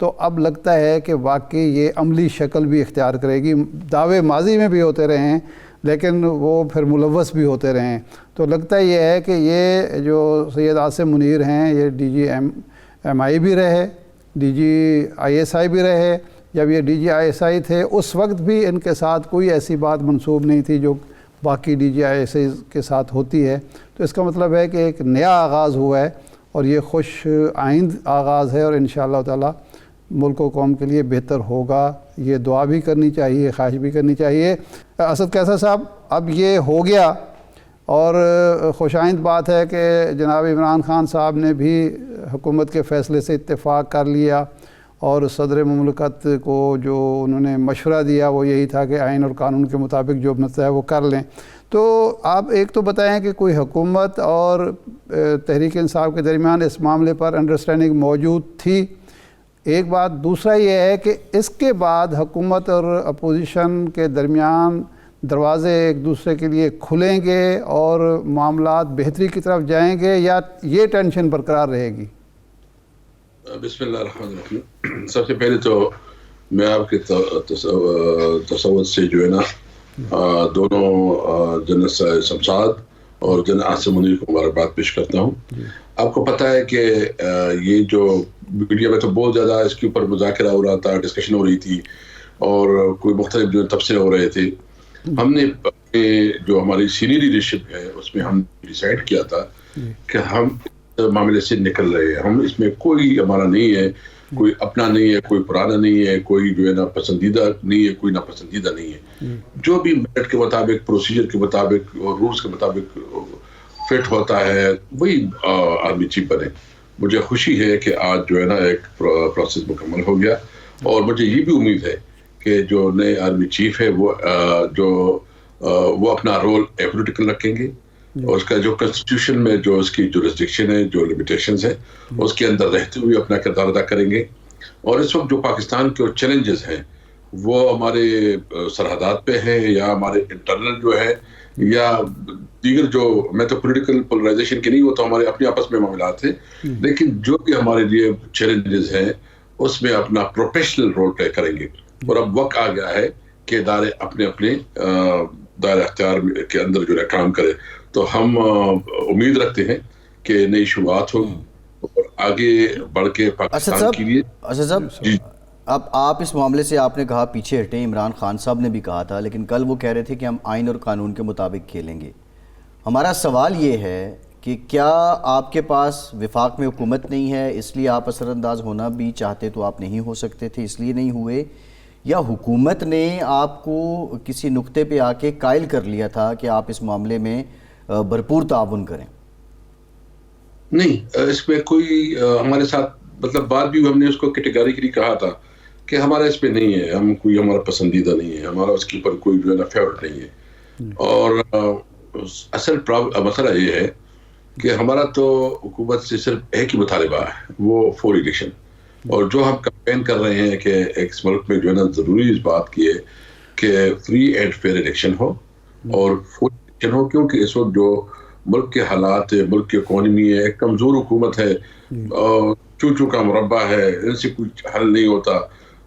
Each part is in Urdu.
تو اب لگتا ہے کہ واقعی یہ عملی شکل بھی اختیار کرے گی. دعوے ماضی میں بھی ہوتے رہے ہیں لیکن وہ پھر ملوث بھی ہوتے رہے ہیں. تو لگتا یہ ہے کہ یہ جو سید عاصم منیر ہیں یہ ڈی جی ایم آئی بھی رہے, D G I S I بھی رہے. جب یہ D G I S I تھے اس وقت بھی ان کے ساتھ کوئی ایسی بات منسوب نہیں تھی جو باقی D G I S I کے ساتھ ہوتی ہے. تو اس کا مطلب ہے کہ ایک نیا آغاز ہوا ہے اور یہ خوش آئند آغاز ہے, اور انشاءاللہ تعالی ملک و قوم کے لیے بہتر ہوگا. یہ دعا بھی کرنی چاہیے, خواہش بھی کرنی چاہیے. اسد قیصر صاحب, اب یہ ہو گیا اور خوش آئند بات ہے کہ جناب عمران خان صاحب نے بھی حکومت کے فیصلے سے اتفاق کر لیا, اور صدر مملکت کو جو انہوں نے مشورہ دیا وہ یہی تھا کہ آئین اور قانون کے مطابق جو بنتا ہے وہ کر لیں. تو آپ ایک تو بتائیں کہ کوئی حکومت اور تحریک انصاف کے درمیان اس معاملے پر انڈرسٹینڈنگ موجود تھی, ایک بات. دوسرا یہ ہے کہ اس کے بعد حکومت اور اپوزیشن کے درمیان دروازے ایک دوسرے کے لیے کھلیں گے اور معاملات بہتری کی طرف جائیں گے, یا یہ ٹینشن برقرار رہے گی؟ بسم اللہ الرحمن الرحیم. سب سے پہلے تو میں آپ کے تصور سے جو ہے نا دونوں جنرل شمشاد اور جنرل عاصم منیر کو مبارکباد پیش کرتا ہوں. آپ کو پتہ ہے کہ یہ جو میڈیا میں تو بہت زیادہ اس کے اوپر مذاکرہ ہو رہا تھا, ڈسکشن ہو رہی تھی, اور کوئی مختلف جو تبصرے ہو رہے تھے. ہم نے جو ہماری سینئر لیڈرشپ ہے اس میں ہم ڈیسائیڈ کیا تھا کہ ہم معاملے سے نکل رہے ہیں. ہم اس میں کوئی ہمارا نہیں ہے, کوئی اپنا نہیں ہے, کوئی پرانا نہیں ہے, کوئی جو ہے نا پسندیدہ نہیں ہے, کوئی ناپسندیدہ نہیں ہے. جو بھی میرٹ کے مطابق, پروسیجر کے مطابق اور رولز کے مطابق فٹ ہوتا ہے وہی آرمی چیف بنے. مجھے خوشی ہے کہ آج جو ہے نا ایک پروسیس مکمل ہو گیا, اور مجھے یہ بھی امید ہے کہ جو نئے آرمی چیف ہے وہ اپنا رول پولیٹیکل رکھیں گے, اور اس کا جو کنسٹیٹیوشن میں جو اس کی جورسڈکشن ہے, جو لمیٹیشنز ہیں, اس کے اندر رہتے ہوئے اپنا کردار ادا کریں گے. اور اس وقت جو پاکستان کے چیلنجز ہیں وہ ہمارے سرحدات پہ ہیں, یا ہمارے انٹرنل جو ہے, یا دیگر جو, میں تو پولیٹیکل پولرائزیشن کے نہیں, وہ تو ہمارے اپنے آپس میں معاملات ہیں, لیکن جو بھی ہمارے لیے چیلنجز ہیں اس میں اپنا پروفیشنل رول پلے کریں گے. اور اب وقت آ گیا ہے کہ ادارے اپنے اپنے دائرہ اختیار کے اندر جو ہے کام کرے. تو ہم امید رکھتے ہیں کہ نئی شروعات ہو اور آگے بڑھ کے پاکستان کے لیے. اسد صاحب, اب آپ اس معاملے سے آپ نے کہا پیچھے ہٹیں, عمران خان صاحب نے بھی کہا تھا, لیکن کل وہ کہہ رہے تھے کہ ہم آئین اور قانون کے مطابق کھیلیں گے. ہمارا سوال یہ ہے کہ کیا آپ کے پاس وفاق میں حکومت نہیں ہے اس لیے آپ اثر انداز ہونا بھی چاہتے تو آپ نہیں ہو سکتے تھے اس لیے نہیں ہوئے, یا حکومت نے آپ کو کسی نقطے پہ آ کے قائل کر لیا تھا کہ آپ اس معاملے میں بھرپور تعاون کریں؟ نہیں, اس میں کوئی ہمارے ساتھ مطلب بات بھی ہم نے اس کو کیٹیگریکلی کہا تھا کہ ہمارا اس پہ نہیں ہے, ہم کوئی ہمارا پسندیدہ نہیں ہے, ہمارا اس کے اوپر کوئی جو ہے نا فیورٹ نہیں ہے. اور اصل مسئلہ یہ ہے کہ ہمارا تو حکومت سے صرف ایک ہی مطالبہ ہے, وہ فوری الیکشن. اور جو ہم کمپین کر رہے ہیں کہ ایک ملک میں جو ہے نا ضروری اس بات کی ہے کہ فری اینڈ فیئر الیکشن ہو اور فوری الیکشن ہو, کیونکہ اس وقت جو ملک کے حالات ہے, ملک کی اکانومی ہے, ایک کمزور حکومت ہے, چوچو کا مربع ہے, ان سے کچھ حل نہیں ہوتا.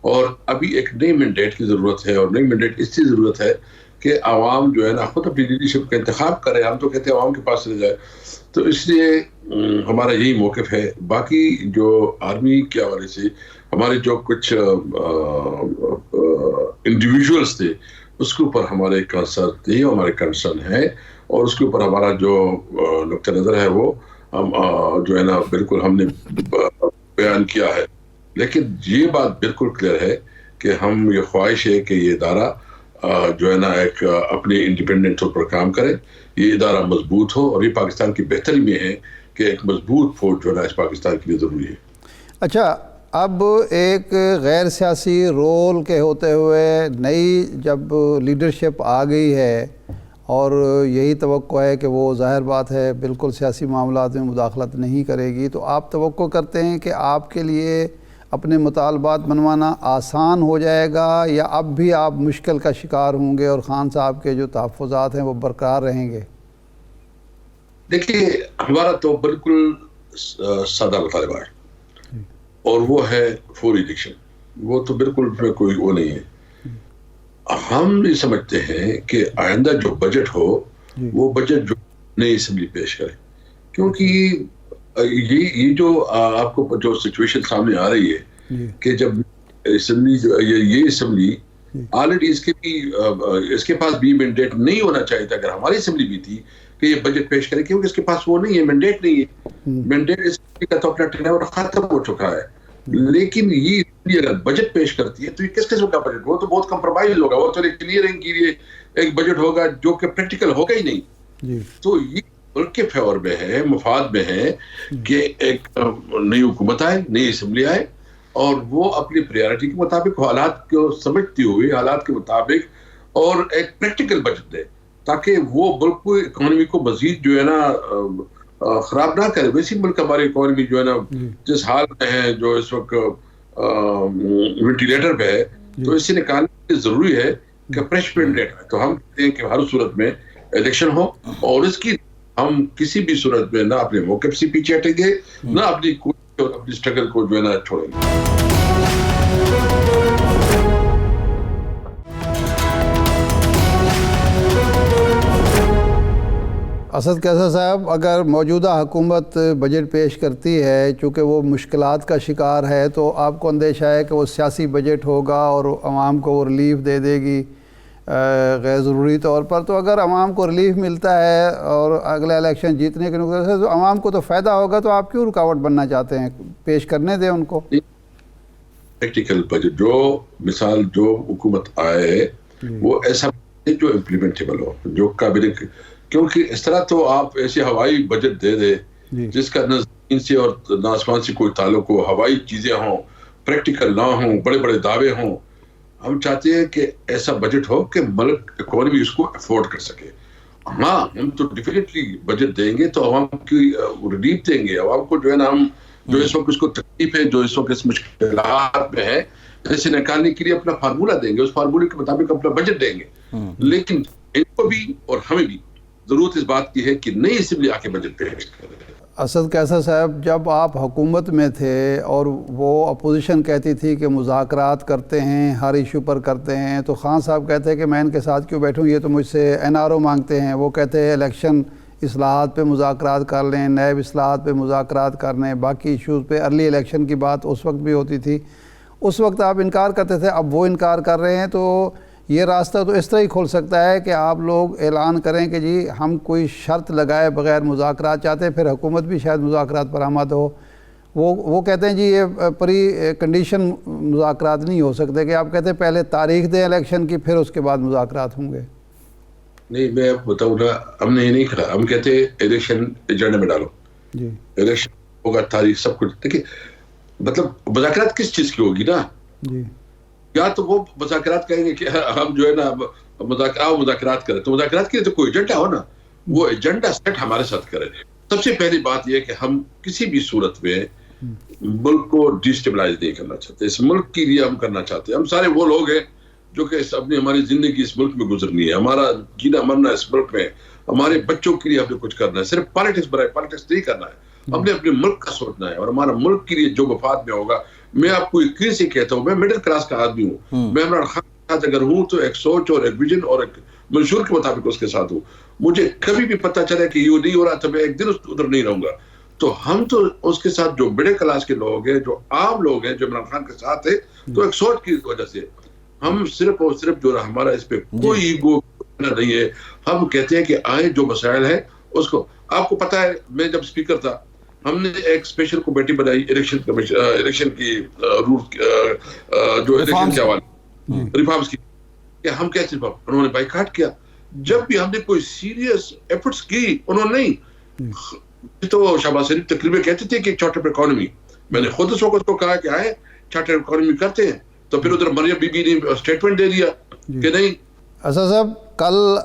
اور ابھی ایک نئی مینڈیٹ کی ضرورت ہے, اور نئی مینڈیٹ اس کی ضرورت ہے کہ عوام جو ہے نا خود اپنی لیڈرشپ کا انتخاب کرے. ہم تو کہتے ہیں عوام کے پاس چلے جائے. تو اس لیے ہمارا یہی موقف ہے. باقی جو آرمی کے حوالے سے ہمارے جو کچھ انڈیویژولس تھے اس کے اوپر ہمارے کنسرن تھے, ہمارے کنسرن ہے, اور اس کے اوپر ہمارا جو نقطہ نظر ہے وہ جو ہے نا بالکل ہم نے بیان کیا ہے. لیکن یہ بات بالکل کلیئر ہے کہ ہم یہ خواہش ہے کہ یہ ادارہ جو ہے نا ایک اپنے انڈیپینڈنٹ طور پر کام کرے, یہ ادارہ مضبوط ہو, اور یہ پاکستان کی بہتری میں ہے کہ ایک مضبوط فوج جو ہے نا اس پاکستان کے لیے ضروری ہے. اچھا, اب ایک غیر سیاسی رول کے ہوتے ہوئے نئی جب لیڈرشپ آ گئی ہے اور یہی توقع ہے کہ وہ ظاہر بات ہے بالکل سیاسی معاملات میں مداخلت نہیں کرے گی, تو آپ توقع کرتے ہیں کہ آپ کے لیے اپنے مطالبات منوانا آسان ہو جائے گا, یا اب بھی آپ مشکل کا شکار ہوں گے اور خان صاحب کے جو تحفظات ہیں وہ برقرار رہیں گے؟ دیکھیے, ہمارا تو بالکل سادہ مطالبہ ہے. اور وہ ہے فور الیکشن. وہ تو بالکل اس میں کوئی وہ نہیں ہے. ہم یہ سمجھتے ہیں کہ آئندہ جو بجٹ ہو وہ بجٹ جو نئی اسمبلی پیش کرے, کیونکہ یہ جو آپ کو جو سچویشن سامنے آ رہی ہے کہ جب اسمبلی یہ اسمبلی آلریڈی اس کے پاس بھی مینڈیٹ نہیں ہونا چاہیے تھا. اگر ہماری اسمبلی بھی تھی کہ یہ بجٹ پیش کرے, کیونکہ اس کے پاس وہ نہیں ہے, مینڈیٹ نہیں ہے. مینڈیٹ اسمبلی کا تو اپنا ٹینیور ختم ہو چکا ہے. لیکن یہ اگر بجٹ پیش کرتی ہے تو یہ کس قسم کا بجٹ؟ وہ تو بہت کمپرومائز ہوگا, وہ تو کلیئرنگ کے لیے ایک بجٹ ہوگا جو کہ پریکٹیکل ہوگا ہی نہیں. تو یہ ملک کے فیور میں ہے, مفاد میں ہے کہ ایک نئی حکومت آئے, نئی اسمبلی آئے اور وہ اپنی پریارٹی کے مطابق حالات کو سمجھتی ہوئی حالات کے مطابق اور ایک پریکٹیکل بجٹ دے, تاکہ وہ ملک کو اکانومی کو مزید جو ہے نا خراب نہ کرے. ویسی ملک ہماری اکانومی جو ہے نا جس حال میں ہے, جو اس وقت وینٹیلیٹر پہ ہے, تو اس سے نکالنے کی ضروری ہے کہ فریش مینڈیٹ ہے. تو ہم کہتے ہیں کہ ہر صورت میں الیکشن ہو اور اس کی ہم کسی بھی صورت میں نہ اپنے موقف سے پیچھے ہٹیں گے, نہ اپنی کوشش اور اپنی اسٹرگل کو جو ہے نا چھوڑیں گے. اسد قیصر صاحب, اگر موجودہ حکومت بجٹ پیش کرتی ہے, چونکہ وہ مشکلات کا شکار ہے, تو آپ کو اندیشہ ہے کہ وہ سیاسی بجٹ ہوگا اور عوام کو وہ ریلیف دے دے گی غیر ضروری طور پر. تو اگر عوام کو ریلیف ملتا ہے اور اگلا الیکشن جیتنے کے نقطے سے, تو عوام کو تو فائدہ ہوگا, تو آپ کیوں رکاوٹ بننا چاہتے ہیں؟ پیش کرنے دیں ان کو. پریکٹیکل بجٹ جو مثال جو حکومت آئے وہ ایسا جو امپلیمنٹیبل ہو, جو قابل, کیونکہ اس طرح تو آپ ایسے ہوائی بجٹ دے دے جس کا نہ زمین سے اور نہ آسمان سے کوئی تعلق ہو, ہوائی چیزیں ہوں, پریکٹیکل نہ ہوں, بڑے بڑے دعوے ہوں. ہم چاہتے ہیں کہ ایسا بجٹ ہو کہ ملک اکانومی اس کو افورڈ کر سکے. ہاں ہم تو ڈیفینیٹلی بجٹ دیں گے تو عوام کی ریلیف دیں گے, عوام کو جو ہے نا ہم جو اس وقت اس کو تکلیف ہے, جو اس وقت اس مشکلات میں ہے, اسے نکالنے کے لیے اپنا فارمولہ دیں گے, اس فارمولے کے مطابق اپنا بجٹ دیں گے. لیکن ان کو بھی اور ہمیں بھی ضرورت اس بات کی ہے کہ نئی اسمبلی آ کے بجٹ پیش کرے. اسد قیصر صاحب, جب آپ حکومت میں تھے اور وہ اپوزیشن کہتی تھی کہ مذاکرات کرتے ہیں, ہر ایشو پر کرتے ہیں, تو خان صاحب کہتے ہیں کہ میں ان کے ساتھ کیوں بیٹھوں, یہ تو مجھ سے NRO مانگتے ہیں. وہ کہتے ہیں الیکشن اصلاحات پہ مذاکرات کر لیں, نیب اصلاحات پہ مذاکرات کر لیں, باقی ایشوز پہ. ارلی الیکشن کی بات اس وقت بھی ہوتی تھی, اس وقت آپ انکار کرتے تھے, اب وہ انکار کر رہے ہیں. تو یہ راستہ تو اس طرح ہی کھول سکتا ہے کہ آپ لوگ اعلان کریں کہ جی ہم کوئی شرط لگائے بغیر مذاکرات چاہتے ہیں, پھر حکومت بھی شاید مذاکرات پر آمد ہو. وہ کہتے ہیں جی یہ پری کنڈیشن مذاکرات نہیں ہو سکتے, کہ آپ کہتے ہیں پہلے تاریخ دیں الیکشن کی, پھر اس کے بعد مذاکرات ہوں گے. نہیں, میں آپ بتاؤں نا, ہم نے یہ نہیں کہا. ہم کہتے ہیں الیکشن ایجنڈے میں ڈالو, جی الیکشن ہوگا, تاریخ سب کچھ. دیکھیے مطلب مذاکرات کس چیز کی ہوگی نا, جی یا تو وہ مذاکرات کہیں گے کہ ہم جو ہے نا مذاکرات کریں, تو مذاکرات کے لیے تو کوئی ایجنڈا ہو نا, وہ ایجنڈا سیٹ ہمارے ساتھ کریں. سب سے پہلی بات یہ کہ ہم کسی بھی صورت میں ملک کو ڈیسٹیبلائز نہیں کرنا چاہتے. اس ملک کے لیے ہم کرنا چاہتے ہیں. ہم سارے وہ لوگ ہیں جو کہ اپنی ہماری زندگی اس ملک میں گزرنی ہے, ہمارا جینا مرنا اس ملک میں, ہمارے بچوں کے لیے ہم نے کچھ کرنا ہے. صرف پالیٹکس برائے پالیٹکس نہیں کرنا ہے, ہم نے اپنے ملک کا سوچنا ہے, اور ہمارا ملک کے لیے جو مفاد میں ہوگا. میں آپ کو یقین سے کہتا ہوں, میں مڈل کلاس کا آدمی ہوں, میں عمران خان کے ساتھ اگر ہوں تو ایک سوچ اور ایک ویژن اور ایک منشور کے مطابق اس کے ساتھ ہوں. مجھے کبھی بھی پتہ چلے کہ یہ نہیں ہو رہا تو میں ایک دن ادھر نہیں رہوں گا. تو ہم تو اس کے ساتھ جو مڈل کلاس کے لوگ ہیں, جو عام لوگ ہیں, جو عمران خان کے ساتھ ہیں, تو ایک سوچ کی وجہ سے ہم صرف اور صرف جو ہمارا اس پہ کوئی ایگو نہیں ہے. ہم کہتے ہیں کہ آئے جو مسائل ہیں اس کو. آپ کو پتہ ہے, میں جب اسپیکر تھا, ہم نے ایک اسپیشل کمیٹی بنائی الیکشن کی رول جو الیکشن کے حوالے ریفارمز کی, کہ ہم کیسے, انہوں نے بائیکاٹ کیا. جب بھی ہم نے کوئی سیریس ایفرٹس کی, انہوں نے نہیں. تو شہباز شریف تقریباً کہتے تھے کہ چارٹر اکانومی, میں نے خود اس وقت کو کہا کہ آئے چارٹر اکانومی کرتے ہیں, تو پھر ادھر مریم بی بی نے اسٹیٹمنٹ دے دیا کہ نہیں. اسد صاحب, کل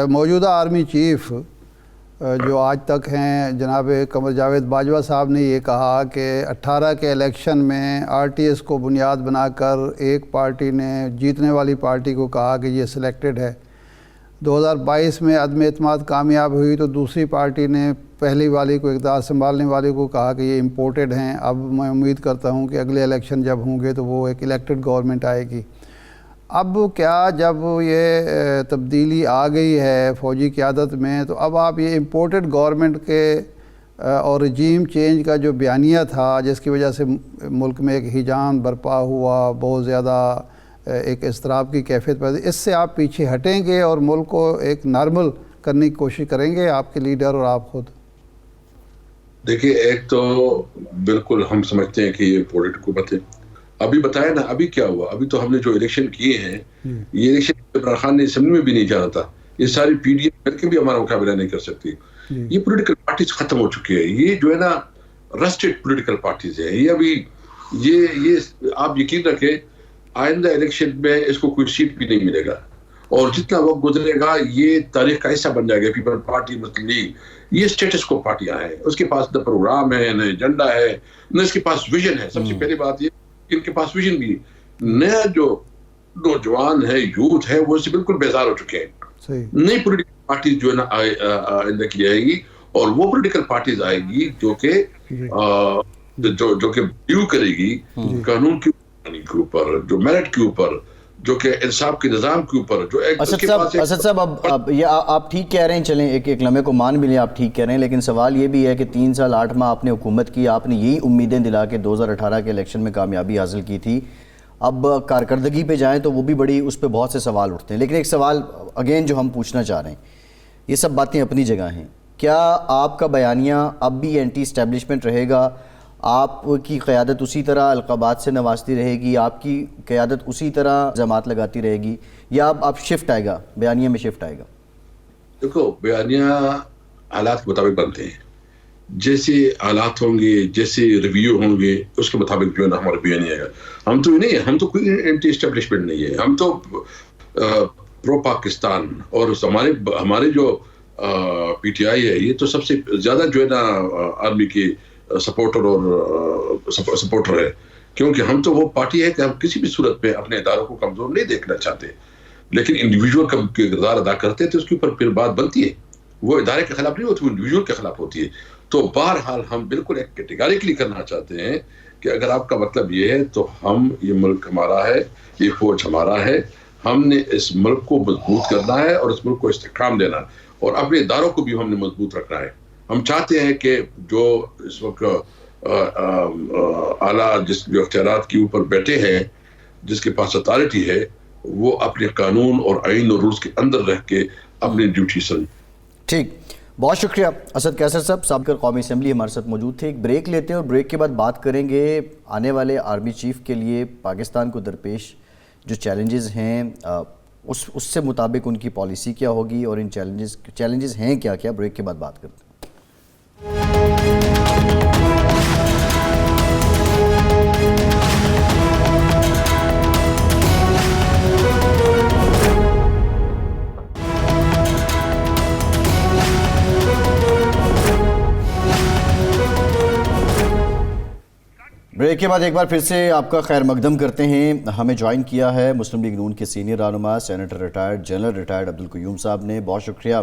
موجودہ آرمی چیف جو آج تک ہیں جناب قمر جاوید باجوہ صاحب نے یہ کہا کہ 18 کے الیکشن میں RTS کو بنیاد بنا کر ایک پارٹی نے جیتنے والی پارٹی کو کہا کہ یہ سلیکٹڈ ہے, 2022 میں عدم اعتماد کامیاب ہوئی تو دوسری پارٹی نے پہلی والی کو اقتدار سنبھالنے والے کو کہا کہ یہ امپورٹڈ ہیں. اب میں امید کرتا ہوں کہ اگلے الیکشن جب ہوں گے تو وہ ایک الیکٹڈ گورنمنٹ آئے گی. اب کیا جب یہ تبدیلی آ گئی ہے فوجی قیادت میں تو اب آپ یہ امپورٹڈ گورنمنٹ کے اور رجیم چینج کا جو بیانیہ تھا جس کی وجہ سے ملک میں ایک ہیجان برپا ہوا, بہت زیادہ ایک اضطراب کی کیفیت پیدا, اس سے آپ پیچھے ہٹیں گے اور ملک کو ایک نارمل کرنے کی کوشش کریں گے آپ کے لیڈر اور آپ خود؟ دیکھیے, ایک تو بالکل ہم سمجھتے ہیں کہ یہ امپورٹڈ حکومت ہے. ابھی بتایا نا ابھی کیا ہوا, ابھی تو ہم نے جو الیکشن کیے ہیں یہ الیکشن عمران خان نے اسمبلی میں بھی نہیں جانا تھا. یہ ساری پی ڈی ایم مل کے بھی ہمارا مقابلہ نہیں کر سکتی. یہ پولیٹیکل پارٹیز ختم ہو چکی ہے. یہ جو ہے نا رسٹڈ پولیٹیکل پارٹیز ہیں. یہ ابھی یہ آپ یقین رکھیں آئندہ الیکشن میں اس کو کوئی سیٹ بھی نہیں ملے گا, اور جتنا وقت گزرے گا یہ تاریخ کا حصہ بن جائے گا. پیپل پارٹی, مسلم لیگ, یہ اسٹیٹس کو پارٹیاں ہیں. اس کے پاس نہ پروگرام ہے, نہ ایجنڈا ہے, نہ اس کے پاس ویژن ہے. سب سے پہلی بات یہ ان کے پاس ویژن بھی نیا جو نوجوان ہے, یوتھ ہے, وہ اس سے بالکل بیزار ہو چکے ہیں. نئی پولیٹیکل پارٹیز جو ہے نا آئندہ کی جائے گی, اور وہ پولیٹیکل پارٹیز آئے گی جو کہ ڈیو کرے گی قانون کے اوپر, جو میرٹ کے اوپر, جو کہ انصاف کے نظام کے اوپر. جو اسد صاحب اب یہ آپ ٹھیک کہہ رہے ہیں, چلیں ایک لمحے کو مان بھی لیں آپ ٹھیک کہہ رہے ہیں, لیکن سوال یہ بھی ہے کہ 3 سال 8 ماہ آپ نے حکومت کی, آپ نے یہی امیدیں دلا کے 2018 کے الیکشن میں کامیابی حاصل کی تھی. اب کارکردگی پہ جائیں تو وہ بھی بڑی, اس پہ بہت سے سوال اٹھتے ہیں. لیکن ایک سوال اگین جو ہم پوچھنا چاہ رہے ہیں, یہ سب باتیں اپنی جگہ ہیں, کیا آپ کا بیانیہ اب بھی اینٹی اسٹیبلشمنٹ رہے گا؟ آپ کی قیادت اسی طرح القابات سے نوازتی رہے گی, آپ کی قیادت اسی طرح الزامات لگاتی رہے گی, یا اب شفٹ آئے گا, بیانیہ میں شفٹ آئے گا؟ دیکھو, بیانیہ حالات کے مطابق بنتے ہیں. جیسے حالات ہوں گے, جیسے ریویو ہوں گے, اس کے مطابق جو ہے نا ہمارا بیانیہ آئے گا. ہم تو نہیں ہے, ہم تو کوئی اینٹی اسٹیبلشمنٹ نہیں ہے. ہم تو پرو پاکستان, اور ہمارے جو پی ٹی آئی ہے یہ تو سب سے زیادہ جو ہے نا آرمی کی سپورٹر ہے. کیونکہ ہم تو وہ پارٹی ہے کہ ہم کسی بھی صورت پہ اپنے اداروں کو کمزور نہیں دیکھنا چاہتے, لیکن انڈیویجول کا کردار ادا کرتے تو اس کے اوپر پھر بات بنتی ہے. وہ ادارے کے خلاف نہیں ہوتی, وہ انڈیویجول کے خلاف ہوتی ہے. تو بہرحال ہم بالکل ایک کیٹیگریکلی کرنا چاہتے ہیں کہ اگر آپ کا مطلب یہ ہے تو ہم, یہ ملک ہمارا ہے, یہ فوج ہمارا ہے, ہم نے اس ملک کو مضبوط کرنا ہے اور اس ملک کو استحکام دینا ہے, اور اپنے اداروں کو بھی ہم نے مضبوط رکھنا ہے. ہم چاہتے ہیں کہ جو اس وقت اعلیٰ جو اختیارات کے اوپر بیٹھے ہیں, جس کے پاس اتھارٹی ہے, وہ اپنے قانون اور آئین اور رولز کے اندر رہ کے اپنی ڈیوٹی سمجھیں. ٹھیک, بہت شکریہ اسد قیصر صاحب. سابق قومی اسمبلی ہمارے ساتھ موجود تھے. ایک بریک لیتے ہیں اور بریک کے بعد بات کریں گے آنے والے آرمی چیف کے لیے پاکستان کو درپیش جو چیلنجز ہیں, اس سے مطابق ان کی پالیسی کیا ہوگی, اور ان چیلنجز ہیں کیا کیا. بریک کے بعد بات کرتے ہیں. بریک کے بعد ایک بار پھر سے آپ کا خیر مقدم کرتے ہیں. ہمیں جوائن کیا ہے مسلم لیگ نون کے سینئر رہنما senator retired, general retired Abdul Qayyum صاحب نے. بہت شکریہ.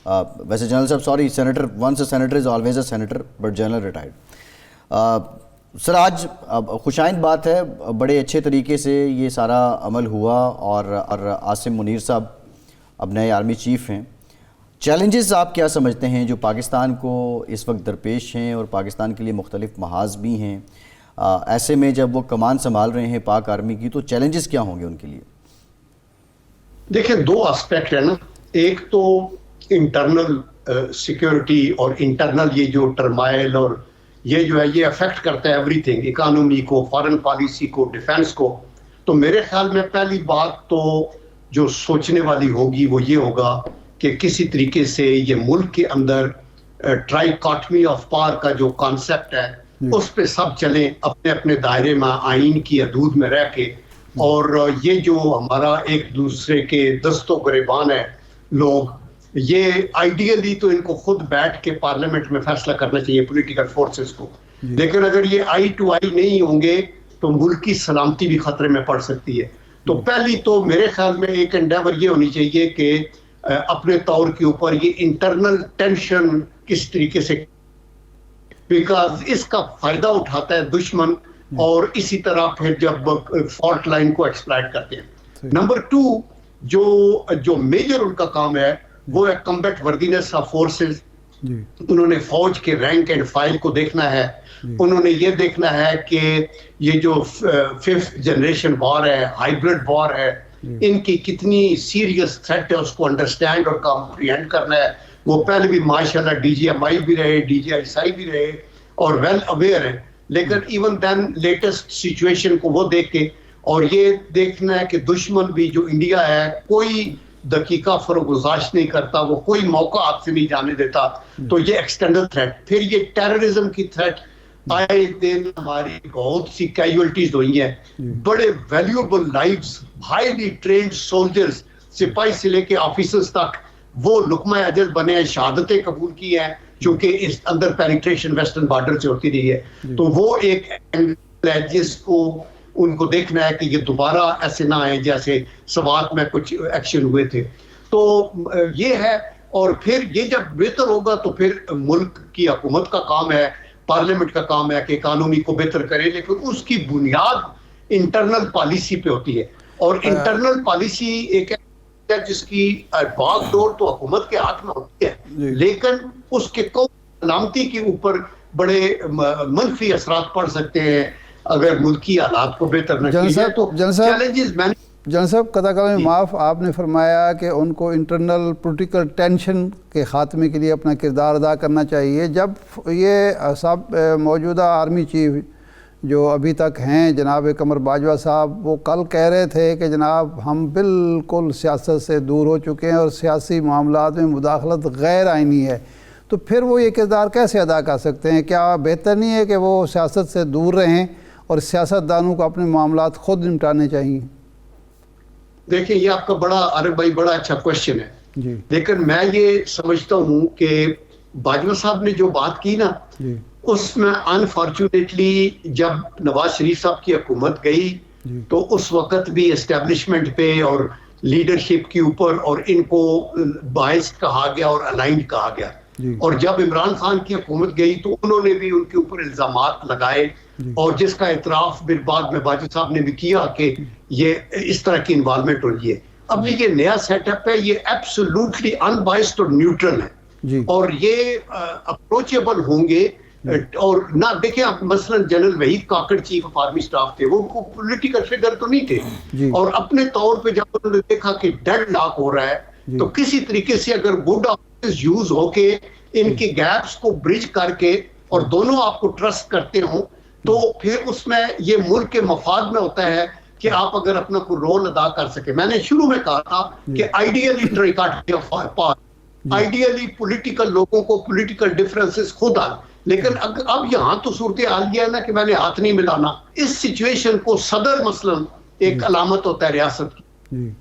ویسے جنرل صاحب sorry, senator once a senator is always a senator, but general retired. Sir آج خوشائند بات ہے, بڑے اچھے طریقے سے یہ سارا عمل ہوا, اور عاصم منیر صاحب اب نئے آرمی چیف ہیں. چیلنجز آپ کیا سمجھتے ہیں جو پاکستان کو اس وقت درپیش ہیں, اور پاکستان کے لیے مختلف محاذ بھی ہیں, ایسے میں جب وہ کمان سنبھال رہے ہیں پاک آرمی کی, تو چیلنجز کیا ہوں گے ان کے لیے؟ دیکھیں, 2 اسپیکٹ ہے نا. ایک تو انٹرنل سیکیورٹی اور انٹرنل یہ جو ٹرمائل اور یہ جو ہے یہ افیکٹ کرتا ہے ایوری تھنگ, اکانومی کو, فارن پالیسی کو, ڈیفینس کو. تو میرے خیال میں پہلی بات تو جو سوچنے والی ہوگی وہ یہ ہوگا کہ کسی طریقے سے یہ ملک کے اندر ٹرائی کاٹمی آف پاور کا جو کانسیپٹ ہے اس پہ سب چلیں اپنے اپنے دائرے میں, آئین کی حدود میں رہ کے. اور یہ جو ہمارا ایک دوسرے کے دست و گریبان ہے لوگ, یہ آئیڈیلی تو ان کو خود بیٹھ کے پارلیمنٹ میں فیصلہ کرنا چاہیے پولیٹیکل فورسز کو. لیکن اگر یہ آئی ٹو آئی نہیں ہوں گے تو ملک کی سلامتی بھی خطرے میں پڑ سکتی ہے. تو پہلی تو میرے خیال میں ایک انڈیور یہ ہونی چاہیے کہ اپنے طور کے اوپر یہ انٹرنل ٹینشن کس طریقے سے، بیکاز اس کا فائدہ اٹھاتا ہے دشمن، اور اسی طرح پھر جب فالٹ لائن کو ایکسپلائٹ کرتے ہیں۔ نمبر 2 جو میجر ان کا کام ہے وہ ہے کمبیٹ وردینس آف فورسز۔ انہوں نے فوج کے رینک اینڈ فائل کو دیکھنا ہے، انہوں نے یہ دیکھنا ہے کہ یہ جو 5th جنریشن وار ہے، ہائیبرڈ وار ہے، ان کی کتنی سیریس تھریٹ ہے اس کو انڈرسٹینڈ اور کمپریہینڈ کرنا ہے۔ وہ پہلے بھی ماشاءاللہ ڈی جی ایم آئی بھی رہے، ڈی جی آئی سائی بھی رہے اور ویل اویئر ہے، لیکن ایون دین لیٹسٹ سچویشن کو وہ دیکھ کے، اور یہ دیکھنا ہے کہ دشمن بھی جو انڈیا ہے کوئی دقیقہ فروگزاشت نہیں کرتا، وہ کوئی موقع آپ سے نہیں جانے دیتا۔ تو یہ ایکسٹینڈل تھریٹ، پھر یہ ٹیررزم کی تھریٹ، آئے دن ہماری بہت سی کیجولٹیز ہوئی ہیں، بڑے valuable lives, highly trained soldiers, سپاہی سے لے کے آفیسرز تک وہ لقمہ اجل بنے ہیں، شہادتیں قبول کی ہیں، چونکہ اس اندر پینیٹریشن ویسٹرن بارڈر سے ہوتی رہی ہے۔ تو وہ ایک اینگل ہے جس کو ان کو دیکھنا ہے کہ یہ دوبارہ ایسے نہ آئیں جیسے سوات میں کچھ ایکشن ہوئے تھے۔ تو یہ ہے، اور پھر یہ جب بہتر ہوگا تو پھر ملک کی حکومت کا کام ہے، پارلیمنٹ کا کام ہے کہ اکانومی کو بہتر کرے، لیکن اس کی بنیاد انٹرنل پالیسی پہ ہوتی ہے، اور انٹرنل پالیسی ایک ہے جس کی باغ ڈور تو حکومت کے ہاتھ میں ہوتی ہے، لیکن اس کے سلامتی کے اوپر بڑے منفی اثرات پڑ سکتے ہیں اگر ملکی حالات کو بہتر نہ کیا جائے۔ تو چیلنجز میں جنرل صاحب قطع کلام معاف، آپ نے فرمایا کہ ان کو انٹرنل پولیٹیکل ٹینشن کے خاتمے کے لیے اپنا کردار ادا کرنا چاہیے۔ جب یہ سب موجودہ آرمی چیف جو ابھی تک ہیں جناب قمر باجوہ صاحب، وہ کل کہہ رہے تھے کہ جناب ہم بالکل سیاست سے دور ہو چکے ہیں اور سیاسی معاملات میں مداخلت غیر آئینی ہے، تو پھر وہ یہ کردار کیسے ادا کر سکتے ہیں؟ کیا بہتر نہیں ہے کہ وہ سیاست سے دور رہیں اور سیاست دانوں کو اپنے معاملات خود نمٹانے چاہیے؟ دیکھیں یہ آپ کا بڑا عارف بھائی بڑا اچھا کوشچن ہے جی، لیکن میں یہ سمجھتا ہوں کہ باجوہ صاحب نے جو بات کی نا، جی اس میں انفارچونیٹلی جب نواز شریف صاحب کی حکومت گئی تو اس وقت بھی اسٹیبلشمنٹ پہ اور لیڈرشپ کے اوپر اور ان کو باعث کہا گیا اور الائنڈ کہا گیا، اور جب عمران خان کی حکومت گئی تو انہوں نے بھی ان کے اوپر الزامات لگائے، اور جس کا اعتراف پھر بعد میں باجوہ صاحب نے بھی کیا کہ یہ اس طرح کی انوالومنٹ ہوئی ہے۔ اب یہ نیا سیٹ اپ ہے، یہ ایبسولوٹلی ان بائسڈ اور نیوٹرل ہے، اور یہ اپروچیبل ہوں گے، اور نہ دیکھیں آپ مثلا general Waheed Kakar chief of army staff تھے، وہ پولیٹیکل فگر تو نہیں تھے، اور اپنے طور پہ جب انہوں نے دیکھا کہ ڈیڈ لاک ہو رہا ہے تو کسی طریقے سے اگر گڈ آفیسز یوز ہو کے ان کے گیپس کو برج کر کے اور دونوں آپ کو ٹرسٹ کرتے ہوں تو پھر اس میں یہ ملک کے مفاد میں ہوتا ہے کہ آپ اگر اپنا کوئی رول ادا کر سکے۔ میں نے شروع میں کہا تھا کہ آئیڈیلی پولیٹیکل لوگوں کو پولیٹیکل ڈفرینسز خود آن، لیکن اب یہاں تو صورتحال یہ ہے نا کہ میں نے ہاتھ نہیں ملانا۔ اس سچویشن کو صدر مثلا ایک علامت ہوتا ہے ریاست کی،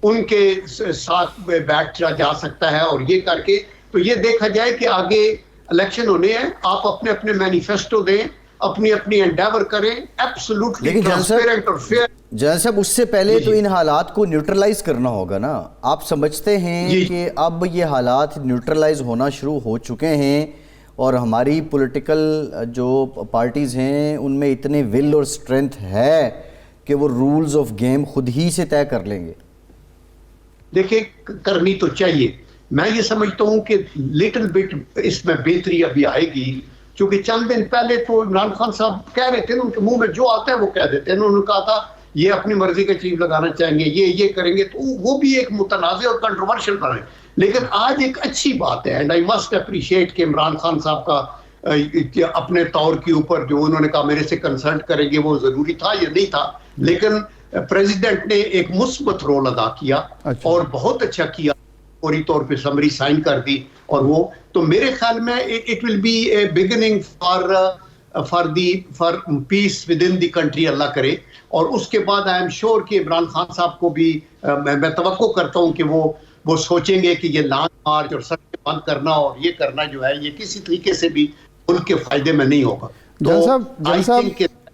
ان کے ساتھ بیٹھ جا سکتا ہے اور یہ کر کے تو یہ دیکھا جائے کہ آگے الیکشن ہونے ہیں، آپ اپنے اپنے مینیفیسٹو دیں، اپنی اپنی انڈیور کریں، ایبسولوٹلی ٹرانسپیرنٹ اور فیئر۔ جنرل صاحب اس سے پہلے تو ان حالات کو نیوٹرلائز کرنا ہوگا نا، آپ سمجھتے ہیں کہ اب یہ حالات نیوٹرلائز ہونا شروع ہو چکے ہیں اور ہماری پولیٹیکل جو پارٹیز ہیں ان میں اتنے ول اور سٹرینتھ ہے کہ وہ رولز آف گیم خود ہی سے طے کر لیں گے؟ دیکھیں کرنی تو چاہیے، میں یہ سمجھتا ہوں کہ لٹل بٹ اس میں بہتری ابھی آئے گی، کیونکہ چند دن پہلے تو عمران خان صاحب کہہ رہے تھے، ان کے منہ میں جو آتا ہے وہ کہہ دیتے ہیں، انہوں نے کہا تھا یہ اپنی مرضی کا چیف لگانا چاہیں گے، یہ کریں گے، تو وہ بھی ایک متنازع اور کنٹروورشل بنے۔ لیکن آج ایک اچھی بات ہے، اینڈ آئی مسٹ اپریشیٹ کہ عمران خان صاحب کا اپنے طور کے اوپر جو انہوں نے کہا میرے سے کنسلٹ کریں گے، وہ ضروری تھا یا نہیں تھا، لیکن پریزیڈنٹ نے ایک مثبت رول ادا کیا اور بہت اچھا کیا، فوری طور پہ سمری سائن کر دی، اور وہ تو میرے خیال میں it will be a beginning for peace within the country, اللہ کرے۔ اور اس کے بعد آئی ایم شیور کہ عمران خان صاحب کو بھی میں توقع کرتا ہوں کہ وہ سوچیں گے کہ یہ لانگ مارچ اور سڑکیں بند کرنا اور یہ کرنا جو ہے یہ کسی طریقے سے بھی ملک کے فائدے میں نہیں ہوگا۔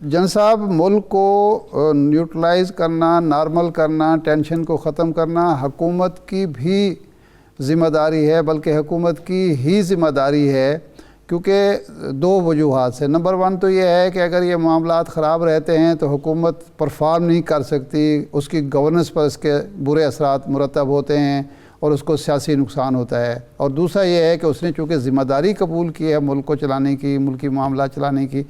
جن صاحب ملک کو نیوٹرلائز کرنا، نارمل کرنا، ٹینشن کو ختم کرنا حکومت کی بھی ذمہ داری ہے بلکہ حکومت کی ہی ذمہ داری ہے، کیونکہ دو وجوہات سے. نمبر 1 تو یہ ہے کہ اگر یہ معاملات خراب رہتے ہیں تو حکومت پرفارم نہیں کر سکتی، اس کی گورننس پر اس کے برے اثرات مرتب ہوتے ہیں اور اس کو سیاسی نقصان ہوتا ہے. اور دوسرا یہ ہے کہ اس نے چونکہ ذمہ داری قبول کی ہے ملک کو چلانے کی، ملکی معاملات چلانے کی،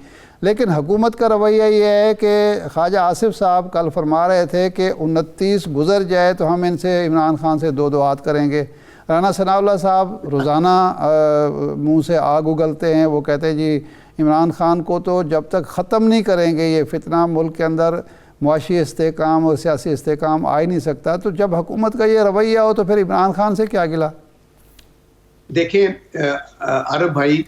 لیکن حکومت کا رویہ یہ ہے کہ خواجہ آصف صاحب کل فرما رہے تھے کہ 29 گزر جائے تو ہم ان سے عمران خان سے 2 ہاتھ کریں گے. رانا ثناء اللہ صاحب روزانہ منہ سے آگ اگلتے ہیں، وہ کہتے ہیں جی عمران خان کو تو جب تک ختم نہیں کریں گے یہ فتنہ ملک کے اندر معاشی استحکام اور سیاسی استحکام آ ہی نہیں سکتا. تو جب حکومت کا یہ رویہ ہو تو پھر عمران خان سے کیا گلا؟ دیکھیں عرب بھائی،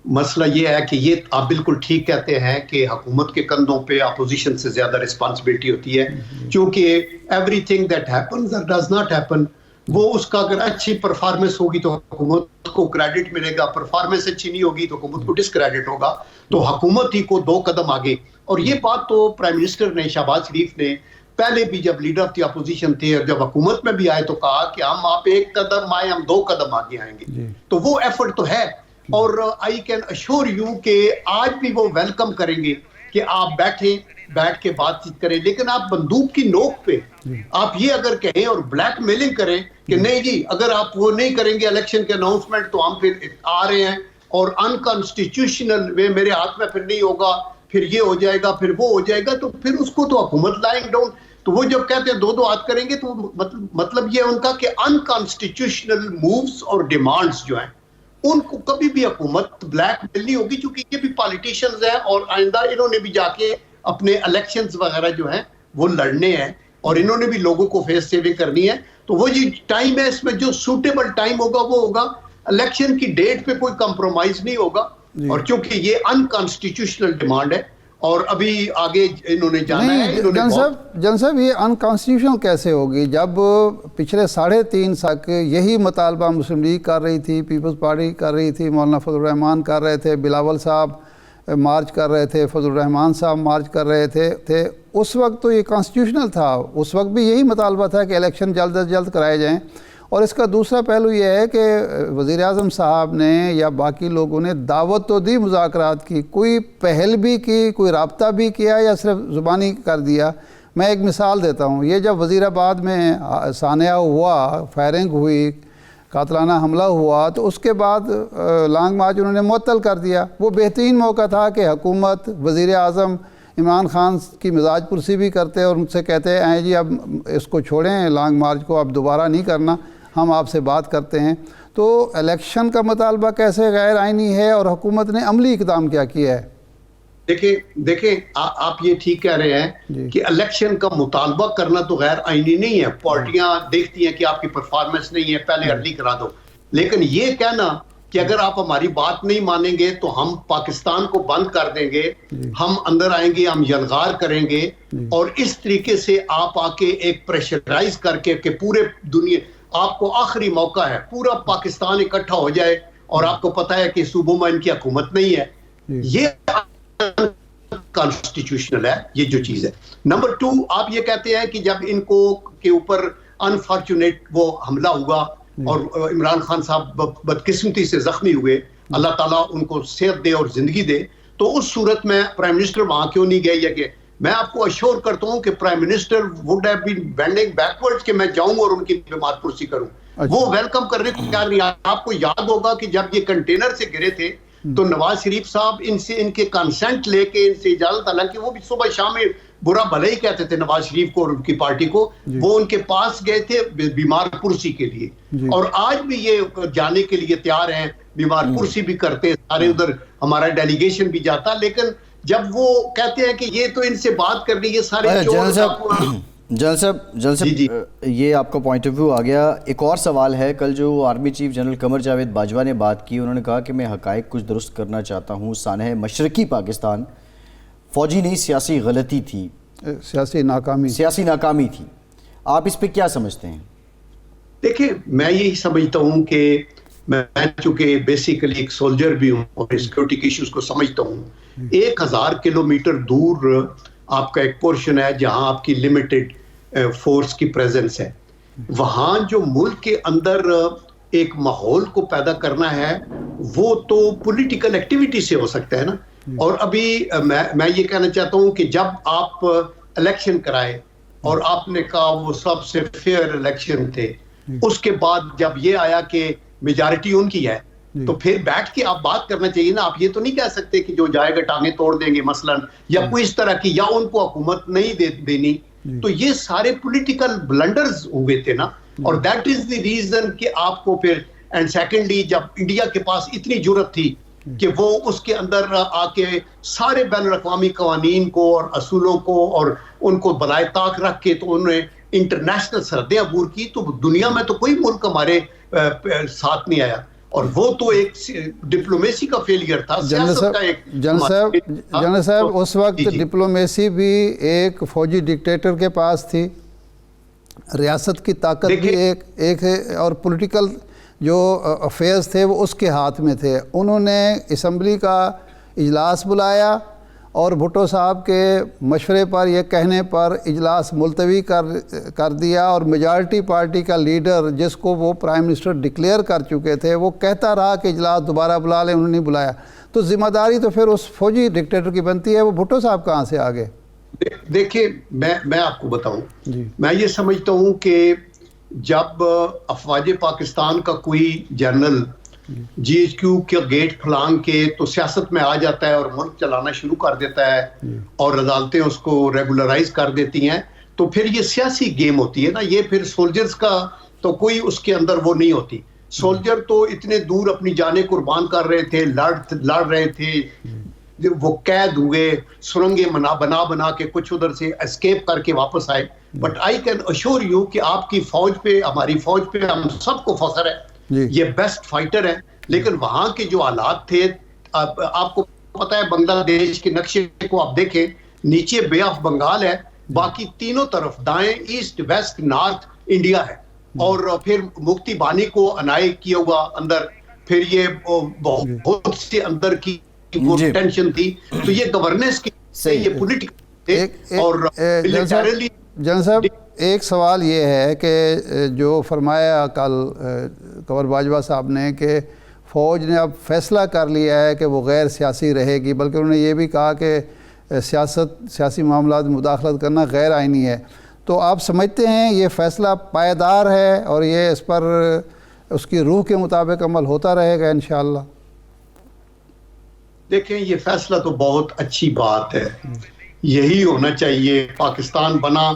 مسئلہ یہ ہے کہ یہ آپ بالکل ٹھیک کہتے ہیں کہ حکومت کے کندھوں پہ اپوزیشن سے زیادہ رسپانسبلٹی ہوتی ہے، کیونکہ ایوری تھنگ دیٹ ہیپنز اور ڈز ناٹ ہیپن، وہ اس کا اگر اچھی پرفارمنس ہوگی تو حکومت کو کریڈٹ ملے گا، پرفارمنس اچھی نہیں ہوگی تو حکومت کو ڈسکریڈٹ ہوگا. تو حکومت ہی کو 2 قدم آگے. اور یہ بات تو پرائم منسٹر نے، شہباز شریف نے پہلے بھی جب لیڈر آف دی اپوزیشن تھے اور جب حکومت میں بھی آئے تو کہا کہ ہم آپ 1 قدم آئے، ہم 2 قدم آگے آئیں گے. تو وہ ایفرٹ تو ہے، اور آئی کین اشور یو کہ آج بھی وہ ویلکم کریں گے کہ آپ بیٹھ کے بات چیت کریں. لیکن آپ بندوق کی نوک پہ آپ یہ اگر کہیں اور بلیک میلنگ کریں کہ نہیں جی اگر آپ وہ نہیں کریں گے الیکشن کے اناؤنسمنٹ تو ہم پھر آ رہے ہیں، اور انکانسٹیٹیوشنل وے میرے ہاتھ میں پھر نہیں ہوگا، پھر یہ ہو جائے گا، پھر وہ ہو جائے گا، تو پھر اس کو تو حکومت لائنگ ڈاؤن. تو وہ جب کہتے ہیں 2 ہاتھ کریں گے تو مطلب یہ ان کا کہ انکانسٹیٹیوشنل مووز اور ڈیمانڈز جو ہیں ان کو کبھی بھی حکومت بلیک میل نہیں ہوگی، چونکہ یہ بھی پالیٹیشنز ہیں اور آئندہ انہوں نے بھی جا کے اپنے الیکشنز وغیرہ جو ہیں وہ لڑنے ہیں اور انہوں نے بھی لوگوں کو فیس سیونگ کرنی ہے. تو وہ جو ٹائم ہے اس میں جو سوٹیبل ٹائم ہوگا وہ ہوگا، الیکشن کی ڈیٹ پہ کوئی کمپرومائز نہیں ہوگا. اور چونکہ یہ انکانسٹیٹیوشنل ڈیمانڈ ہے اور ابھی آگے انہوں نے جانا ہے. جن صاحب یہ انکانسٹیٹیوشنل کیسے ہوگی جب پچھلے 3.5 سال یہی مطالبہ مسلم لیگ کر رہی تھی، پیپلز پارٹی کر رہی تھی، مولانا فضل الرحمان کر رہے تھے، بلاول صاحب مارچ کر رہے تھے، فضل الرحمان صاحب مارچ کر رہے تھے. اس وقت تو یہ کانسٹیٹیوشنل تھا، اس وقت بھی یہی مطالبہ تھا کہ الیکشن جلد از جلد کرائے جائیں. اور اس کا دوسرا پہلو یہ ہے کہ وزیر اعظم صاحب نے یا باقی لوگوں نے دعوت تو دی مذاکرات کی، کوئی پہل بھی کی، کوئی رابطہ بھی کیا یا صرف زبانی کر دیا. میں ایک مثال دیتا ہوں، یہ جب وزیر آباد میں سانحہ ہوا، فائرنگ ہوئی، قاتلانہ حملہ ہوا، تو اس کے بعد لانگ مارچ انہوں نے معطل کر دیا. وہ بہترین موقع تھا کہ حکومت، وزیر اعظم عمران خان کی مزاج پرسی بھی کرتے اور ان سے کہتے ہیں جی اب اس کو چھوڑیں، لانگ مارچ کو اب دوبارہ نہیں کرنا، ہم آپ سے بات کرتے ہیں. تو الیکشن کا مطالبہ کیسے غیر آئینی ہے اور حکومت نے عملی اقدام کیا کیا ہے؟ دیکھیں آپ یہ ٹھیک کہہ رہے ہیں کہ الیکشن کا مطالبہ کرنا تو غیر آئینی نہیں ہے. پارٹیاں دیکھتی ہیں کہ آپ کی پرفارمنس نہیں ہے، پہلے ارلی کرا دو. لیکن یہ کہنا کہ اگر آپ ہماری بات نہیں مانیں گے تو ہم پاکستان کو بند کر دیں گے، ہم اندر آئیں گے، ہم یلغار کریں گے، اور اس طریقے سے آپ آ کے ایک پریشرائز کر کے کہ پورے دنیا آپ کو آخری موقع ہے، پورا پاکستان اکٹھا ہو جائے اور آپ کو پتہ ہے کہ صوبوں میں ان کی حکومت نہیں ہے، یہ کانسٹیٹیوشنل ہے یہ جو چیز ہے. نمبر 2، آپ یہ کہتے ہیں کہ جب ان کو کے اوپر انفارچونیٹ وہ حملہ ہوا اور عمران خان صاحب بدقسمتی سے زخمی ہوئے، اللہ تعالیٰ ان کو صحت دے اور زندگی دے، تو اس صورت میں پرائم منسٹر وہاں کیوں نہیں گئے؟ یا کہ میں آپ کو اشور کرتا ہوں کہ prime minister would have been bending backwards کہ میں جاؤں اور ان کی بیمار پرسی کروں. وہ ویلکم کرنے کو تیار نہیں. آپ کو یاد ہوگا کہ جب یہ کنٹینر سے گرے تھے تو نواز شریف صاحب ان کے کنسنٹ لے کے ان سے اجازت، حالانکہ وہ بھی صبح شام میں برا بھلا ہی کہتے تھے نواز شریف کو اور ان کی پارٹی کو، وہ ان کے پاس گئے تھے بیمار پرسی کے لیے. اور آج بھی یہ جانے کے لیے تیار ہیں، بیمار پرسی بھی کرتے سارے، ادھر ہمارا ڈیلیگیشن بھی جاتا. لیکن جب وہ کہتے ہیں کہ یہ تو ان سے بات کرنی، یہ سارے جنرل صاحب یہ آپ کا پوائنٹ آف ویو آ گیا. ایک اور سوال ہے، کل جو army chief general Qamar Javed Bajwa نے بات کی، انہوں نے کہا کہ میں حقائق کچھ درست کرنا چاہتا ہوں، سانحہ مشرقی پاکستان فوجی نہیں سیاسی غلطی تھی، سیاسی ناکامی تھی. آپ اس پہ کیا سمجھتے ہیں؟ دیکھیں میں یہی سمجھتا ہوں کہ میں چونکہ بیسیکلی ایک سولجر بھی ہوں اور سیکورٹی کے ایشوز کو سمجھتا ہوں. 1000 کلومیٹر دور آپ کا ایک پورشن ہے جہاں آپ کی لمیٹڈ فورس کی پریزنس ہے. وہاں جو ملک کے اندر ایک ماحول کو پیدا کرنا ہے وہ تو پولیٹیکل ایکٹیویٹی سے ہو سکتا ہے نا. اور ابھی میں یہ کہنا چاہتا ہوں کہ جب آپ الیکشن کرائے اور آپ نے کہا وہ سب سے فیئر الیکشن تھے, اس کے بعد جب یہ آیا کہ میجارٹی ان کی ہے, تو پھر بیٹھ کے آپ بات کرنا چاہیے نا. آپ یہ تو نہیں کہہ سکتے کہ جو جائے گا ٹانگیں توڑ دیں گے مثلا, یا کوئی اس طرح کی, یا ان کو حکومت نہیں دینی. تو یہ سارے پولیٹیکل بلنڈرز ہوئے تھے نا, اور دیٹ از دی ریزن کہ آپ کو پھر. اینڈ سیکنڈلی جب انڈیا کے پاس اتنی جرت تھی کہ وہ اس کے اندر آ کے سارے بین الاقوامی قوانین کو اور اصولوں کو اور ان کو بالائے طاق رکھ کے تو انہوں نے انٹرنیشنل سرحدیں عبور کی, تو دنیا میں تو کوئی ملک ہمارے ساتھ نہیں آیا. اور وہ تو ایک ڈپلومیسی کا فیلئر تھا, سیاست کا ایک. جنرل صاحب اس وقت ڈپلومیسی بھی ایک فوجی ڈکٹیٹر کے پاس تھی, ریاست کی طاقت بھی ایک ہے, اور پولیٹیکل جو افیئرز تھے وہ اس کے ہاتھ میں تھے. انہوں نے اسمبلی کا اجلاس بلایا اور بھٹو صاحب کے مشورے پر, یہ کہنے پر اجلاس ملتوی کر دیا, اور میجارٹی پارٹی کا لیڈر جس کو وہ پرائم منسٹر ڈکلیئر کر چکے تھے وہ کہتا رہا کہ اجلاس دوبارہ بلا لیں, انہوں نے نہیں بلایا. تو ذمہ داری تو پھر اس فوجی ڈکٹیٹر کی بنتی ہے, وہ بھٹو صاحب کہاں سے آگے؟ دیکھیں میں آپ کو بتاؤں, میں یہ سمجھتا ہوں کہ جب افواج پاکستان کا کوئی جنرل جی ایچ کیو کے گیٹ پھلانگ کے تو سیاست میں آ جاتا ہے اور ملک چلانا شروع کر دیتا ہے, اور عدالتیں اس کو ریگولرائز کر دیتی ہیں, تو پھر یہ سیاسی گیم ہوتی ہے نا. یہ پھر سولجرز کا تو کوئی اس کے اندر وہ نہیں ہوتی. سولجر تو اتنے دور اپنی جانیں قربان کر رہے تھے, لڑ رہے تھے, وہ قید ہوئے, سرنگیں بنا کے کچھ ادھر سے اسکیپ کر کے واپس آئے. But I can assure you کہ آپ کی فوج پہ, ہماری فوج پہ ہم سب کو فخر ہے, یہ بیسٹ فائٹر ہے. لیکن وہاں کے جو حالات تھے, آپ کو پتہ ہے بنگلہ دیش کے نقشے کو آپ دیکھیں, نیچے بے آف بنگال ہے, باقی تینوں طرف دائیں, ایسٹ, ویسٹ, نارتھ انڈیا ہے, اور پھر مکتی بانی کو انائے کیا ہوا اندر, پھر یہ بہت سے اندر کی وہ ٹینشن تھی. تو یہ گورننس کی, یہ پولیٹیکل تھے. اور جنرل صاحب ایک سوال یہ ہے کہ جو فرمایا کل کنور باجوہ صاحب نے کہ فوج نے اب فیصلہ کر لیا ہے کہ وہ غیر سیاسی رہے گی, بلکہ انہوں نے یہ بھی کہا کہ سیاسی معاملات میں مداخلت کرنا غیر آئینی ہے. تو آپ سمجھتے ہیں یہ فیصلہ پائیدار ہے اور یہ اس پر اس کی روح کے مطابق عمل ہوتا رہے گا انشاءاللہ؟ دیکھیں یہ فیصلہ تو بہت اچھی بات ہے, یہی ہونا چاہیے. پاکستان بنا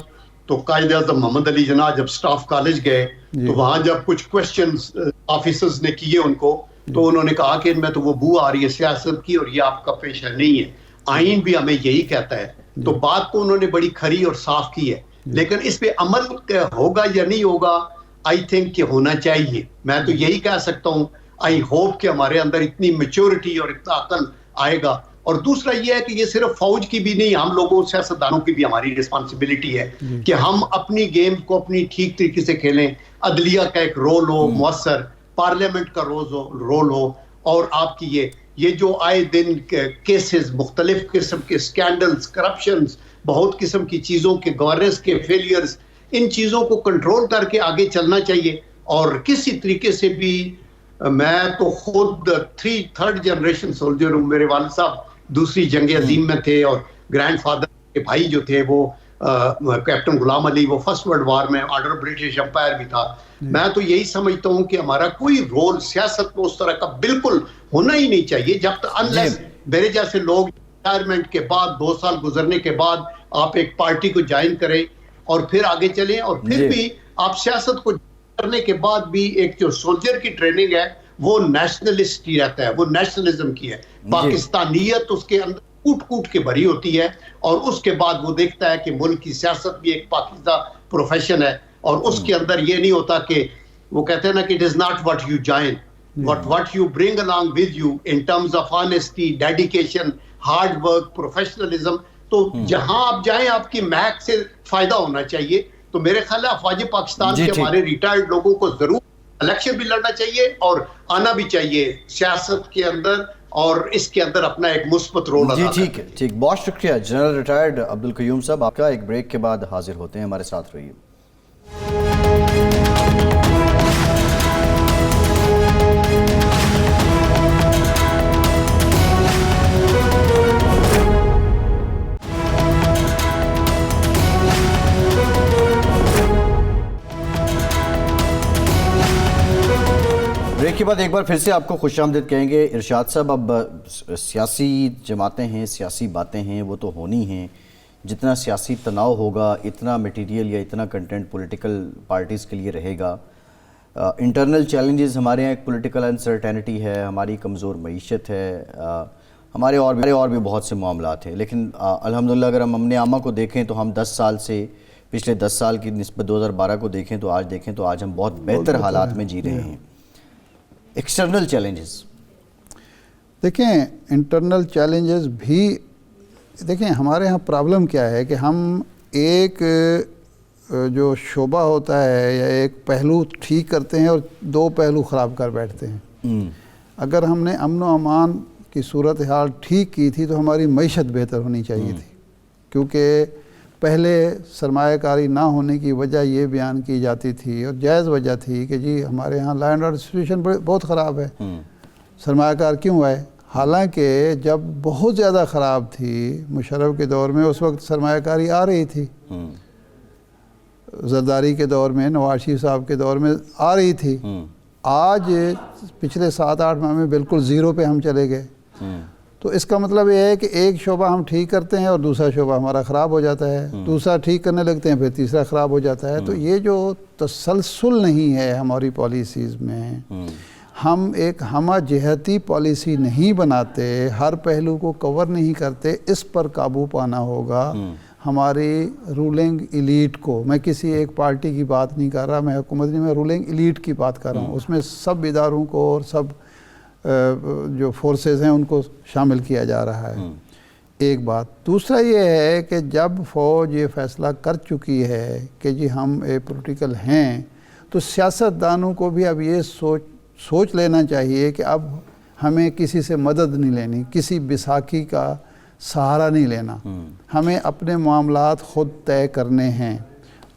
تو قائد اعظم محمد علی جناح جب سٹاف کالج گئے تو وہاں جب کچھ کوشچنز آفیسرز نے کیے ان کو, تو انہوں نے کہا کہ ان میں تو وہ بو آ رہی ہے سیاست کی اور یہ آپ کا پیشہ نہیں ہے, آئین بھی ہمیں یہی کہتا ہے. تو بات تو انہوں نے بڑی کھری اور صاف کی ہے, لیکن اس پہ عمل ہوگا یا نہیں ہوگا, آئی تھنک کہ ہونا چاہیے. میں تو یہی کہہ سکتا ہوں, آئی ہوپ کہ ہمارے اندر اتنی میچورٹی اور اتنا عقل آئے گا. اور دوسرا یہ ہے کہ یہ صرف فوج کی بھی نہیں, ہم لوگوں سیاستدانوں کی بھی ہماری رسپانسبلٹی ہے کہ ہم اپنی گیم کو اپنی ٹھیک طریقے سے کھیلیں. عدلیہ کا ایک رول ہو مؤثر, پارلیمنٹ کا رول ہو, اور آپ کی یہ جو آئے دن کیسز, مختلف قسم کے سکینڈلز, کرپشنز, بہت قسم کی چیزوں کے گورننس کے فیلیئرز, ان چیزوں کو کنٹرول کر کے آگے چلنا چاہیے. اور کسی طریقے سے بھی, میں تو خود تھرڈ جنریشن سولجر ہوں, میرے والد صاحب دوسری جنگ عظیم میں تھے, اور گرینڈ فادر کے بھائی جو تھے وہ کیپٹن غلام علی, وہ فرسٹ ورلڈ وار میں آرڈر برٹش امپائر بھی تھا. میں تو یہی سمجھتا ہوں کہ ہمارا کوئی رول سیاست میں اس طرح کا بالکل ہونا ہی نہیں چاہیے, جب تک انلیس میرے جیسے لوگ ریٹائرمنٹ کے بعد 2 سال گزرنے کے بعد آپ ایک پارٹی کو جوائن کریں اور پھر آگے چلیں, اور پھر بھی آپ سیاست کو کرنے کے بعد بھی ایک جو سولجر کی ٹریننگ ہے وہ نیشنلسٹ ہی رہتا ہے, وہ نیشنلزم کی ہے. پاکستانیت اس کے اندر کوٹ کے بھری ہوتی ہے, اور اس کے بعد وہ دیکھتا ہے کہ ملک کی سیاست بھی ایک پاکیزہ پروفیشن ہے, اور اس کے اندر یہ نہیں ہوتا کہ وہ کہتے ہیں نا کہ it is not what you join, what you bring along with you in terms of honesty, dedication, hard work, professionalism. تو جہاں آپ جائیں آپ کی محک سے فائدہ ہونا چاہیے. تو میرے خیال ہے افواج پاکستان کے ہمارے ریٹائرڈ لوگوں کو ضرور الیکشن بھی لڑنا چاہیے اور آنا بھی چاہیے سیاست کے اندر, اور اس کے اندر اپنا ایک مثبت رول ادا کریں. ٹھیک ہے, ٹھیک, بہت شکریہ جنرل ریٹائرڈ عبدالقیوم صاحب. آپ کا ایک بریک کے بعد حاضر ہوتے ہیں, ہمارے ساتھ رہیے. بریک کے بعد ایک بار پھر سے آپ کو خوش آمدید کہیں گے ارشاد صاحب. اب سیاسی جماعتیں ہیں, سیاسی باتیں ہیں, وہ تو ہونی ہیں. جتنا سیاسی تناؤ ہوگا اتنا میٹیریل یا اتنا کنٹینٹ پولیٹیکل پارٹیز کے لیے رہے گا. انٹرنل چیلنجز ہمارے یہاں ایک پولیٹیکل انسرٹینٹی ہے, ہماری کمزور معیشت ہے, ہمارے اور بھی بہت سے معاملات ہیں. لیکن الحمدللہ اگر ہم امن عامہ کو دیکھیں تو ہم 10 سال سے پچھلے 10 سال کی نسبت 2012 کو دیکھیں تو آج ہم بہت بہتر حالات میں جی رہے ہیں. ایکسٹرنل چیلنجز دیکھیں, انٹرنل چیلنجز بھی دیکھیں. ہمارے ہاں پرابلم کیا ہے کہ ہم ایک جو شعبہ ہوتا ہے یا ایک پہلو ٹھیک کرتے ہیں اور 2 پہلو خراب کر بیٹھتے ہیں. اگر ہم نے امن و امان کی صورتحال ٹھیک کی تھی تو ہماری معیشت بہتر ہونی چاہیے تھی, کیونکہ پہلے سرمایہ کاری نہ ہونے کی وجہ یہ بیان کی جاتی تھی اور جائز وجہ تھی کہ جی ہمارے ہاں لا اینڈ آرڈر سچویشن بہت خراب ہے, سرمایہ کار کیوں آئے. حالانکہ جب بہت زیادہ خراب تھی مشرف کے دور میں, اس وقت سرمایہ کاری آ رہی تھی. زرداری کے دور میں, نواز شریف صاحب کے دور میں آ رہی تھی. آج پچھلے 7-8 ماہ میں بالکل زیرو پہ ہم چلے گئے. تو اس کا مطلب یہ ہے کہ ایک شعبہ ہم ٹھیک کرتے ہیں اور دوسرا شعبہ ہمارا خراب ہو جاتا ہے, دوسرا ٹھیک کرنے لگتے ہیں پھر تیسرا خراب ہو جاتا ہے. تو یہ جو تسلسل نہیں ہے ہماری پالیسیز میں, ہم ایک ہمہ جہتی پالیسی نہیں بناتے, ہر پہلو کو کور نہیں کرتے, اس پر قابو پانا ہوگا. ہماری رولنگ ایلیٹ کو, میں کسی ایک پارٹی کی بات نہیں کر رہا, میں حکومت نہیں, میں رولنگ ایلیٹ کی بات کر رہا ہوں. اس میں سب اداروں کو اور سب جو فورسز ہیں ان کو شامل کیا جا رہا ہے. ایک بات. دوسرا یہ ہے کہ جب فوج یہ فیصلہ کر چکی ہے کہ جی ہم پولیٹیکل ہیں, تو سیاست دانوں کو بھی اب یہ سوچ لینا چاہیے کہ اب ہمیں کسی سے مدد نہیں لینی, کسی بیساکھی کا سہارا نہیں لینا, ہمیں اپنے معاملات خود طے کرنے ہیں.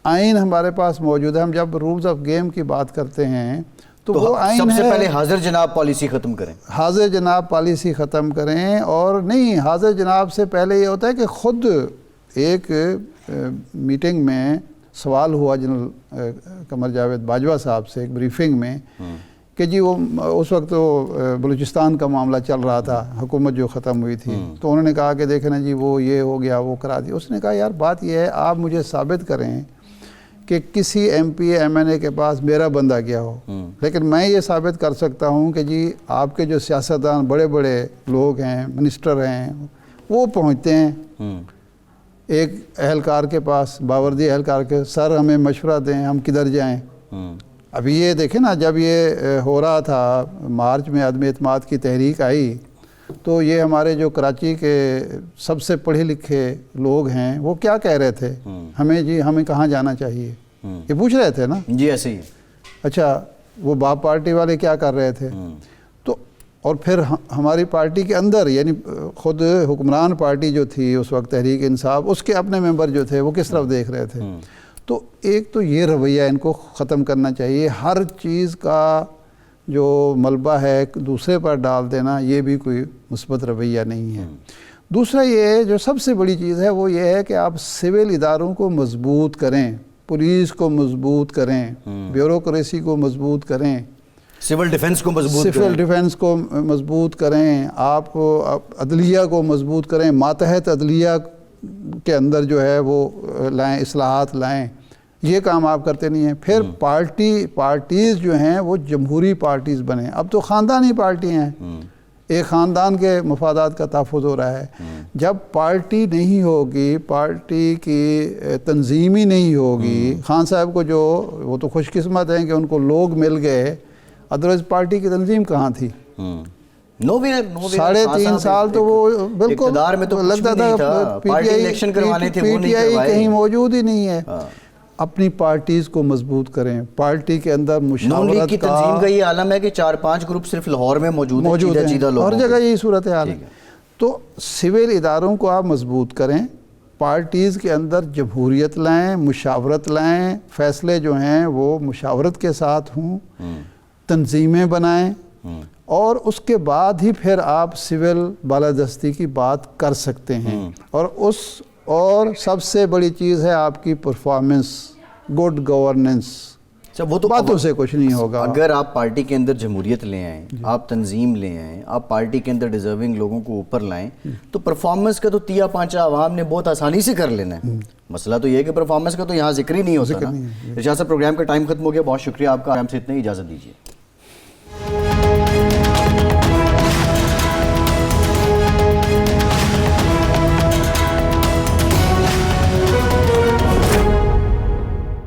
آئین ہمارے پاس موجود ہے. ہم جب رولز آف گیم کی بات کرتے ہیں تو وہ آئین سب سے ہے. پہلے حاضر جناب پالیسی ختم کریں. حاضر جناب پالیسی ختم کریں. اور نہیں, حاضر جناب سے پہلے یہ ہوتا ہے کہ خود ایک میٹنگ میں سوال ہوا جنرل قمر جاوید باجوہ صاحب سے ایک بریفنگ میں کہ جی وہ اس وقت وہ بلوچستان کا معاملہ چل رہا تھا, حکومت جو ختم ہوئی تھی, تو انہوں نے کہا کہ دیکھیں نا جی وہ یہ ہو گیا, وہ کرا دیا. اس نے کہا یار بات یہ ہے, آپ مجھے ثابت کریں کہ کسی ایم پی ایم این اے کے پاس میرا بندہ گیا ہو, لیکن میں یہ ثابت کر سکتا ہوں کہ جی آپ کے جو سیاستدان بڑے بڑے لوگ ہیں, منسٹر ہیں, وہ پہنچتے ہیں ایک اہلکار کے پاس, باوردی اہلکار کے, سر ہمیں مشورہ دیں, ہم کدھر جائیں. ابھی یہ دیکھیں نا, جب یہ ہو رہا تھا مارچ میں عدم اعتماد کی تحریک آئی, تو یہ ہمارے جو کراچی کے سب سے پڑھے لکھے لوگ ہیں وہ کیا کہہ رہے تھے, ہمیں کہاں جانا چاہیے, یہ پوچھ رہے تھے نا. جی ایسے ہی. اچھا, وہ باپ پارٹی والے کیا کر رہے تھے. تو اور پھر ہماری پارٹی کے اندر, یعنی خود حکمران پارٹی جو تھی اس وقت تحریک انصاف, اس کے اپنے ممبر جو تھے وہ کس طرف دیکھ رہے تھے. تو ایک تو یہ رویہ ان کو ختم کرنا چاہیے. ہر چیز کا جو ملبہ ہے دوسرے پر ڈال دینا, یہ بھی کوئی مثبت رویہ نہیں ہے. دوسرا یہ جو سب سے بڑی چیز ہے وہ یہ ہے کہ آپ سول اداروں کو مضبوط کریں, پولیس کو مضبوط کریں, بیوروکریسی کو مضبوط کریں, سول ڈیفنس کو مضبوط کریں, سول ڈیفنس کو مضبوط کریں, آپ عدلیہ کو مضبوط کریں, ماتحت عدلیہ کے اندر جو ہے وہ لائیں, اصلاحات لائیں. یہ کام آپ کرتے نہیں ہیں. پھر پارٹیز جو ہیں وہ جمہوری پارٹیز بنیں. اب تو خاندانی پارٹی ہیں, ایک خاندان کے مفادات کا تحفظ ہو رہا ہے. جب پارٹی نہیں ہوگی, پارٹی کی تنظیم ہی نہیں ہوگی, خان صاحب کو جو وہ تو خوش قسمت ہیں کہ ان کو لوگ مل گئے, ادروائز پارٹی کی تنظیم کہاں تھی. 3.5 سال تو وہ بالکل لگتا تھا پی ٹی آئی کہیں موجود ہی نہیں ہے. اپنی پارٹیز کو مضبوط کریں, پارٹی کے اندر مشاورت کی تنظیم کا یہ عالم ہے کہ 4-5 گروپ صرف لاہور میں موجود ہیں, ہر جگہ یہی صورتحال ہے. تو سول اداروں کو آپ مضبوط کریں, پارٹیز کے اندر جمہوریت لائیں, مشاورت لائیں, فیصلے جو ہیں وہ مشاورت کے ساتھ ہوں, تنظیمیں بنائیں, اور اس کے بعد ہی پھر آپ سول بالادستی کی بات کر سکتے ہیں. اور سب سے بڑی چیز ہے آپ کی پرفارمنس, گڈ گورننس. اچھا وہ تو باتوں سے کچھ نہیں ہوگا. اگر آپ پارٹی کے اندر جمہوریت لے آئیں, آپ تنظیم لے آئیں, آپ پارٹی کے اندر ڈیزرونگ لوگوں کو اوپر لائیں, تو پرفارمنس کا تو تیا پانچا عوام نے بہت آسانی سے کر لینا ہے. مسئلہ تو یہ ہے کہ پرفارمنس کا تو یہاں ذکر ہی نہیں ہوتا نا. ارشاد صاحب پروگرام کا ٹائم ختم ہو گیا, بہت شکریہ آپ کا, ہم سے اتنا ہی اجازت دیجیے.